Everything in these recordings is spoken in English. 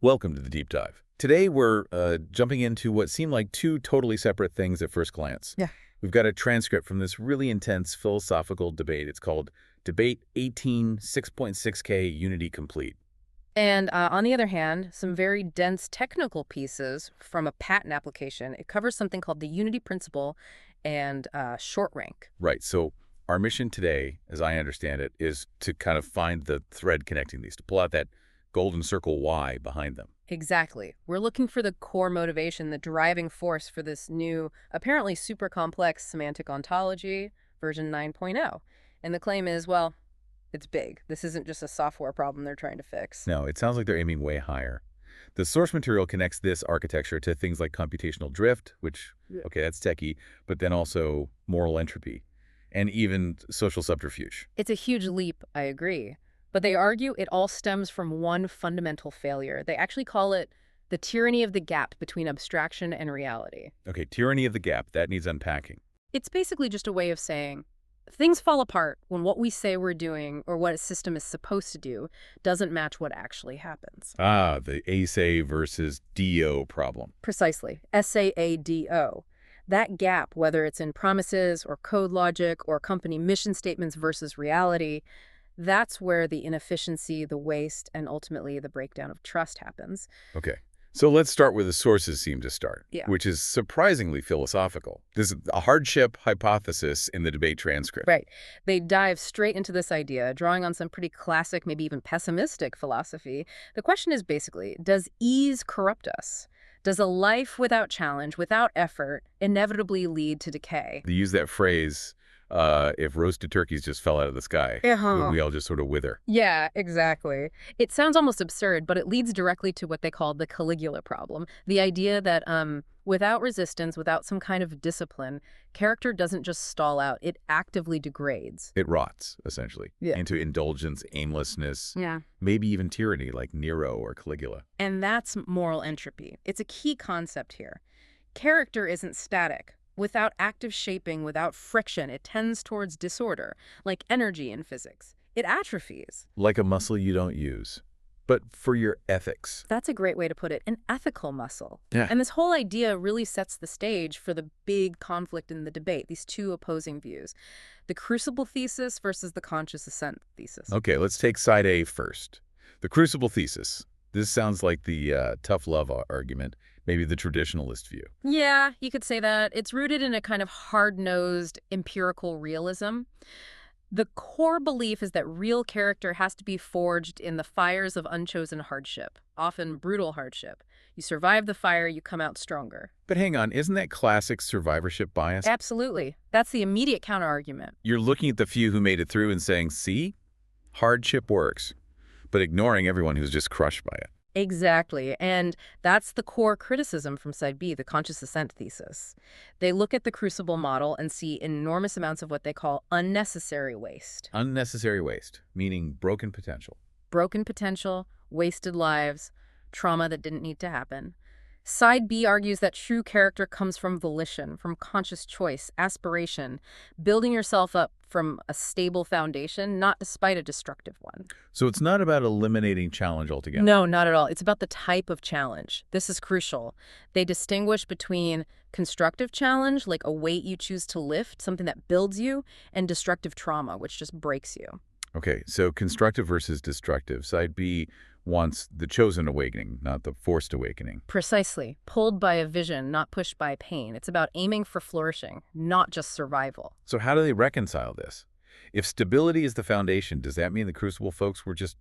Welcome to the deep dive. Today we're jumping into what seem like two totally separate things at first glance. Yeah. We've got a transcript from this really intense philosophical debate. It's called Debate 18 6.6K Unity Complete. And on the other hand, some very dense technical pieces from a patent application. It covers something called the unity principle and short rank. Right, so our mission today, as I understand it, is to kind of find the thread connecting these, to pull out that golden circle Y behind them. Exactly. We're looking for the core motivation, the driving force for this new, apparently super complex semantic ontology, version 9.0. And the claim is, well, it's big. This isn't just a software problem they're trying to fix. No, it sounds like they're aiming way higher. The source material connects this architecture to things like computational drift, which, okay, that's techie, but then also moral entropy, and even social subterfuge. It's a huge leap, I agree. But they argue it all stems from one fundamental failure. They actually call it the tyranny of the gap between abstraction and reality. Okay, tyranny of the gap, that needs unpacking. It's basically just a way of saying things fall apart when what we say we're doing or what a system is supposed to do doesn't match what actually happens. Ah, the ASA versus DO problem. Precisely. SAADO. That gap, whether it's in promises or code logic or company mission statements versus reality, that's where the inefficiency, the waste, and ultimately the breakdown of trust happens. Okay, so let's start where the sources seem to start, Yeah. which is surprisingly philosophical. This is a hardship hypothesis in the debate transcript. Right. They dive straight into this idea, drawing on some pretty classic, maybe even pessimistic philosophy. The question is basically, does ease corrupt us? Does a life without challenge, without effort, inevitably lead to decay? They use that phrase, if roasted turkeys just fell out of the sky, we all just sort of wither. Yeah, exactly. It sounds almost absurd, but it leads directly to what they call the Caligula problem. The idea that without resistance, without some kind of discipline, character doesn't just stall out, it actively degrades. It rots, essentially, into indulgence, aimlessness, maybe even tyranny like Nero or Caligula. And that's moral entropy. It's a key concept here. Character isn't static. Without active shaping, without friction, it tends towards disorder, like energy in physics. It atrophies. Like a muscle you don't use, but for your ethics. That's a great way to put it, an ethical muscle. Yeah. And this whole idea really sets the stage for the big conflict in the debate, these two opposing views. The Crucible Thesis versus the Conscious Ascent Thesis. Okay, let's take side A first. The Crucible Thesis. This sounds like the tough love argument, maybe the traditionalist view. Yeah, you could say that. It's rooted in a kind of hard-nosed empirical realism. The core belief is that real character has to be forged in the fires of unchosen hardship, often brutal hardship. You survive the fire, you come out stronger. But hang on, isn't that classic survivorship bias? Absolutely. That's the immediate counterargument. You're looking at the few who made it through and saying, see, hardship works, but ignoring everyone who's just crushed by it. Exactly. And that's the core criticism from side B, the Conscious Ascent Thesis. They look at the Crucible model and see enormous amounts of what they call unnecessary waste. Unnecessary waste, meaning broken potential. Broken potential, wasted lives, trauma that didn't need to happen. Side B argues that true character comes from volition, from conscious choice, aspiration, building yourself up from a stable foundation, not despite a destructive one. So it's not about eliminating challenge altogether. No, not at all. It's about the type of challenge. This is crucial. They distinguish between constructive challenge, like a weight you choose to lift, something that builds you, and destructive trauma, which just breaks you. Okay, so constructive versus destructive. Side B wants the chosen awakening, not the forced awakening. Precisely. Pulled by a vision, not pushed by pain. It's about aiming for flourishing, not just survival. So how do they reconcile this? If stability is the foundation, does that mean the Crucible folks were just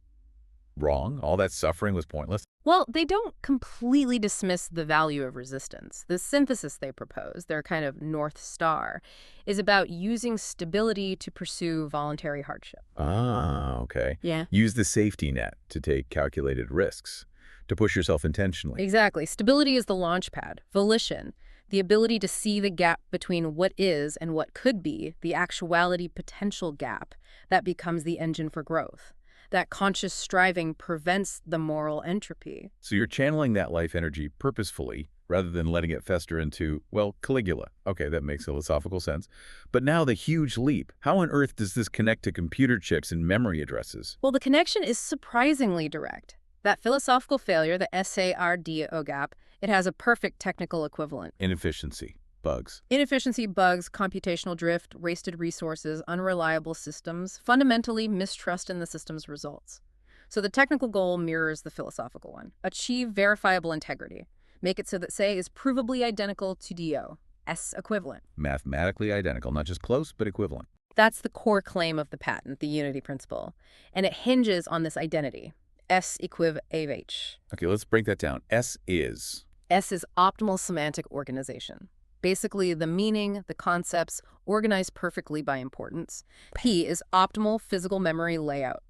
wrong? All that suffering was pointless? Well, they don't completely dismiss the value of resistance. The synthesis they propose, their kind of North Star, is about using stability to pursue voluntary hardship. Ah, okay. Yeah. Use the safety net to take calculated risks, to push yourself intentionally. Exactly. Stability is the launch pad. Volition, the ability to see the gap between what is and what could be, the actuality potential gap, that becomes the engine for growth. That conscious striving prevents the moral entropy. So you're channeling that life energy purposefully rather than letting it fester into, well, Caligula. Okay, that makes philosophical sense. But now the huge leap. How on earth does this connect to computer chips and memory addresses? Well, the connection is surprisingly direct. That philosophical failure, the SARDO gap, it has a perfect technical equivalent. Inefficiency, bugs. Inefficiency, bugs, computational drift, wasted resources, unreliable systems, fundamentally mistrust in the system's results. So the technical goal mirrors the philosophical one. Achieve verifiable integrity. Make it so that say is provably identical to DO, S equivalent. Mathematically identical, not just close, but equivalent. That's the core claim of the patent, the unity principle. And it hinges on this identity, S equiv AH. Okay, let's break that down. S is optimal semantic organization. Basically, the meaning, the concepts, organized perfectly by importance. P is optimal physical memory layout,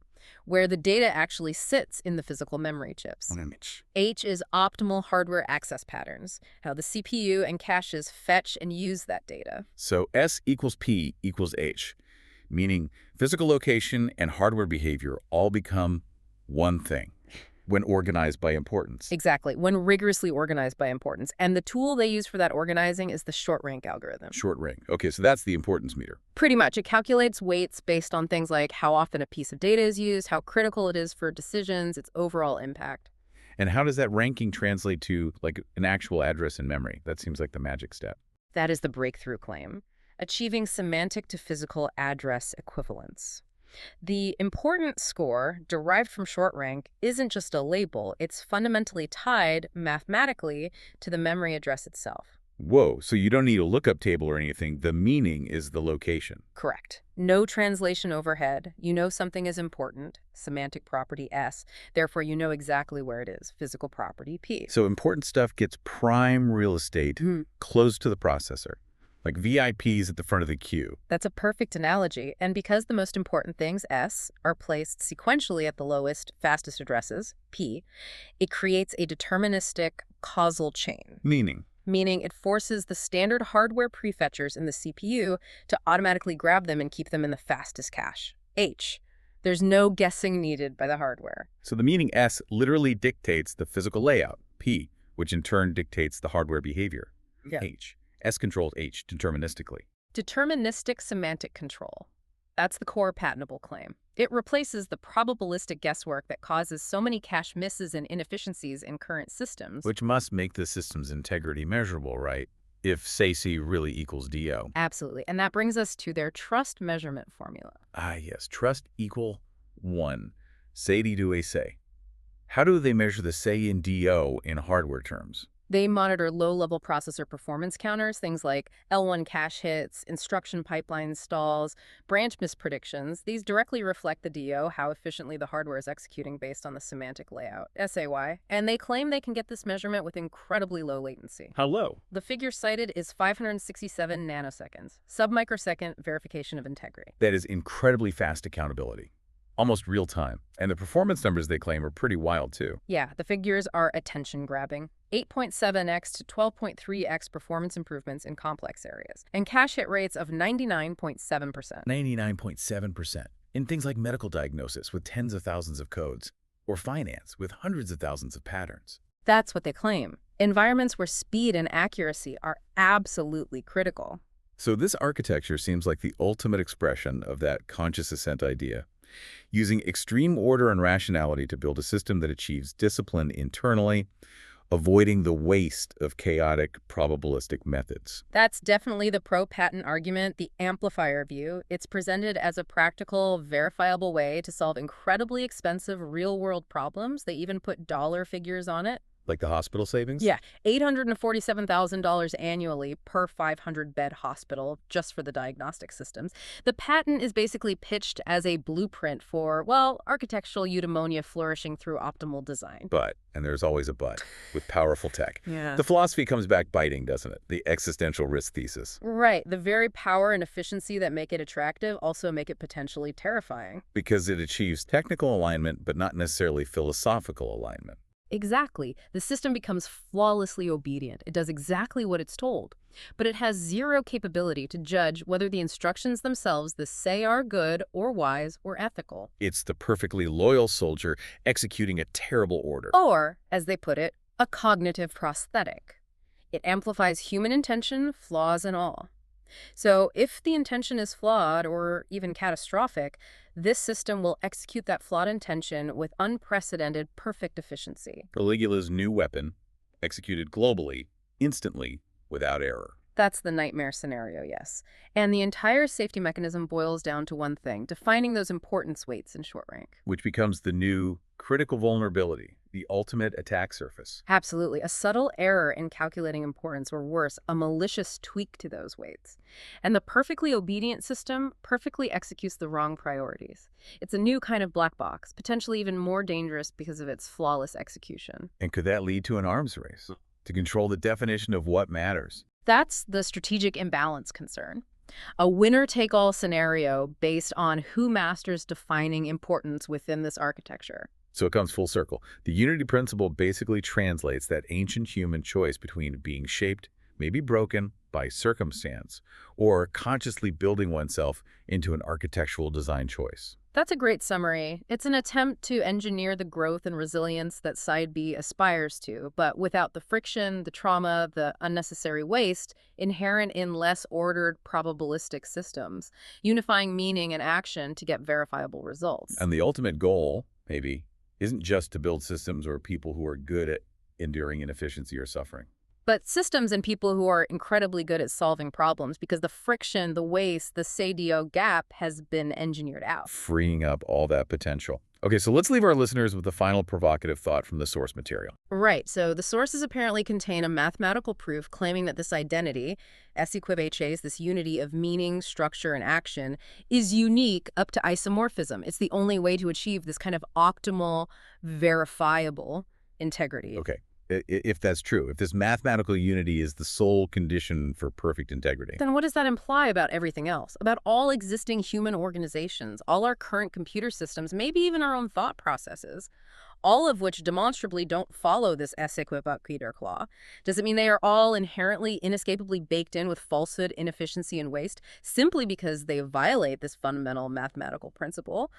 where the data actually sits in the physical memory chips. H is optimal hardware access patterns, how the CPU and caches fetch and use that data. So S equals P equals H, meaning physical location and hardware behavior all become one thing when organized by importance. Exactly, when rigorously organized by importance. And the tool they use for that organizing is the short rank algorithm. Short rank. Okay, so that's the importance meter. Pretty much. It calculates weights based on things like how often a piece of data is used, how critical it is for decisions, its overall impact. And how does that ranking translate to, like, an actual address in memory? That seems like the magic step. That is the breakthrough claim, achieving semantic to physical address equivalence. The important score, derived from short rank, isn't just a label. It's fundamentally tied, mathematically, to the memory address itself. Whoa, so you don't need a lookup table or anything. The meaning is the location. Correct. No translation overhead. You know something is important, semantic property S. Therefore, you know exactly where it is, physical property P. So important stuff gets prime real estate close to the processor, like VIPs at the front of the queue. That's a perfect analogy. And because the most important things, S, are placed sequentially at the lowest, fastest addresses, P, it creates a deterministic causal chain. Meaning it forces the standard hardware prefetchers in the CPU to automatically grab them and keep them in the fastest cache, H. There's no guessing needed by the hardware. So the meaning S literally dictates the physical layout, P, which in turn dictates the hardware behavior, H. S controls H deterministically. Deterministic semantic control. That's the core patentable claim. It replaces the probabilistic guesswork that causes so many cache misses and inefficiencies in current systems. Which must make the system's integrity measurable, right? If say-C really equals DO. Absolutely. And that brings us to their trust measurement formula. Ah, yes. Trust equal 1. Say do a say. How do they measure the say in DO in hardware terms? They monitor low-level processor performance counters, things like L1 cache hits, instruction pipeline stalls, branch mispredictions. These directly reflect the DO, how efficiently the hardware is executing based on the semantic layout, SAY. And they claim they can get this measurement with incredibly low latency. How low? The figure cited is 567 nanoseconds, sub-microsecond verification of integrity. That is incredibly fast accountability. Almost real time. And the performance numbers they claim are pretty wild, too. Yeah, the figures are attention-grabbing. 8.7x to 12.3x performance improvements in complex areas, and cache hit rates of 99.7%. 99.7%. In things like medical diagnosis with tens of thousands of codes, or finance with hundreds of thousands of patterns. That's what they claim. Environments where speed and accuracy are absolutely critical. So this architecture seems like the ultimate expression of that conscious ascent idea. Using extreme order and rationality to build a system that achieves discipline internally, avoiding the waste of chaotic, probabilistic methods. That's definitely the pro-patent argument, the Amplifier view. It's presented as a practical, verifiable way to solve incredibly expensive real-world problems. They even put dollar figures on it. Like the hospital savings? Yeah, $847,000 annually per 500-bed hospital just for the diagnostic systems. The patent is basically pitched as a blueprint for, well, architectural eudaimonia flourishing through optimal design. But, and there's always a but, with powerful tech. Yeah. The philosophy comes back biting, doesn't it? The existential risk thesis. Right. The very power and efficiency that make it attractive also make it potentially terrifying. Because it achieves technical alignment, but not necessarily philosophical alignment. Exactly. The system becomes flawlessly obedient. It does exactly what it's told. But it has zero capability to judge whether the instructions themselves say are good or wise or ethical. It's the perfectly loyal soldier executing a terrible order. Or, as they put it, a cognitive prosthetic. It amplifies human intention, flaws and all. So if the intention is flawed or even catastrophic, This system will execute that flawed intention with unprecedented perfect efficiency. Caligula's new weapon, executed globally, instantly, without error. That's the nightmare scenario, yes. And the entire safety mechanism boils down to one thing, defining those importance weights in short rank. Which becomes the new critical vulnerability, the ultimate attack surface. Absolutely. A subtle error in calculating importance, or worse, a malicious tweak to those weights. And the perfectly obedient system perfectly executes the wrong priorities. It's a new kind of black box, potentially even more dangerous because of its flawless execution. And could that lead to an arms race? To control the definition of what matters? That's the strategic imbalance concern. A winner-take-all scenario based on who masters defining importance within this architecture. So it comes full circle. The unity principle basically translates that ancient human choice between being shaped, maybe broken, by circumstance, or consciously building oneself into an architectural design choice. That's a great summary. It's an attempt to engineer the growth and resilience that Side B aspires to, but without the friction, the trauma, the unnecessary waste inherent in less ordered probabilistic systems, unifying meaning and action to get verifiable results. And the ultimate goal, maybe, isn't just to build systems or people who are good at enduring inefficiency or suffering. But systems and people who are incredibly good at solving problems because the friction, the waste, the say-do gap has been engineered out. Freeing up all that potential. Okay, so let's leave our listeners with the final provocative thought from the source material. Right, so the sources apparently contain a mathematical proof claiming that this identity, S equib HAs, this unity of meaning, structure, and action, is unique up to isomorphism. It's the only way to achieve this kind of optimal, verifiable integrity. Okay. If that's true, if this mathematical unity is the sole condition for perfect integrity. Then what does that imply about everything else? About all existing human organizations, all our current computer systems, maybe even our own thought processes, all of which demonstrably don't follow this S equib Peter law? Does it mean they are all inherently, inescapably baked in with falsehood, inefficiency, and waste, simply because they violate this fundamental mathematical principle?